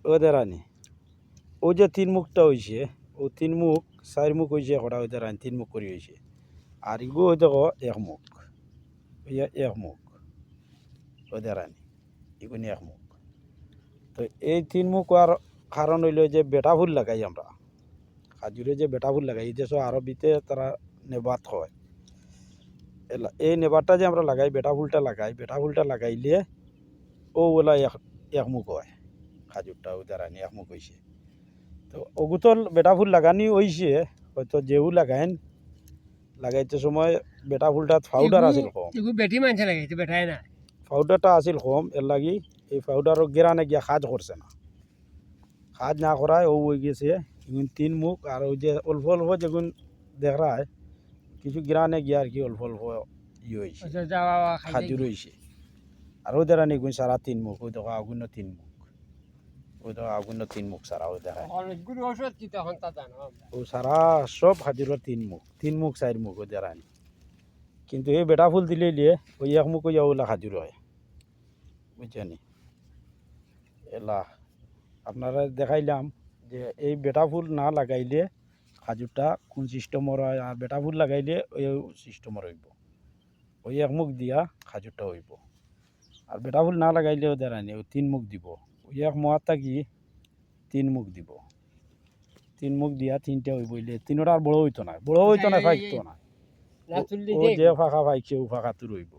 ওদের আনি ও যে তিন মুখটা হয়েছে ও তিন মুখ চার মুখ হয়েছে কটা ওদের আনি তিন মুখ করে হয়েছে আর ইগো ওই দেখো এক মুখ এক মুখ ওদের আনি ইগুনি এক মুখ। তো এই তিন মুখ আর কারণ হইল যে বেটা ফুল লাগাই আমরা খাজুরে যে বেটা ফুল লাগাই এই দেশ আরবিতে তারা নেবাত হয় এই নেবারটা যে আমরা লাগাই বেটা ফুলটা লাগাইলে ও ওলা এক মুখ হয় খাজুরটা ওদের আনি এক মুখ হয়েছে। তো ওগুতল বেটা ফুল লাগানি হয়েছে হয়তো যেও লাগাইতে সময় বেটা ফুলটা পাউডার আছিল কম বেটি মানুষ লাগাইছে বেটাই না পাউডারটা আছিল কম এর লাগি এই পাউডারও গেরানে গিয়া কাজ করছে না কাজ না করায় ও হয়ে গেছে এগুন তিন মুখ আর ওই যে অল্প অল্প যেগুন দেখায় কিছু গিরানে গিয়া আর কি অল্প অল্প ই হয়েছে খাজুর হয়েছে আর ওদের আনি এগুন সারা তিন মুখ ওই দেখা আগুন তিন মুখ ওই দেখা আগুন তিন মুখ সারা ওই দেখায় ও সারা সব খাজুরের তিন মুখ চার মুখ ওদের আনি কিন্তু এই বেটা ফুল দিলে লিয়ে ওই এক মুখ ওই ওলা খাজুর হয় বুঝছেনি এলা আপনারা দেখাইলাম যে এই বেটা ফুল না লাগাইলে খাজুরটা কোন সিস্টেমর হয় আর বেটা ফুল লাগাইলে ওই সিস্টেমর হইব ওই এক মুখ দিয়া খাজুরটা হইব আর বেটা ফুল না লাগাইলে ওদের আনি ওই তিন মুখ দিব ওই এক মহাত থাকি তিন মুখ দিব তিন মুখ দিয়া তিনটা হইব তিনটা আর বড় হইতো না ফাইতো না ও যে ফাঁকা ফাইছে ও ফাঁকা তো রইব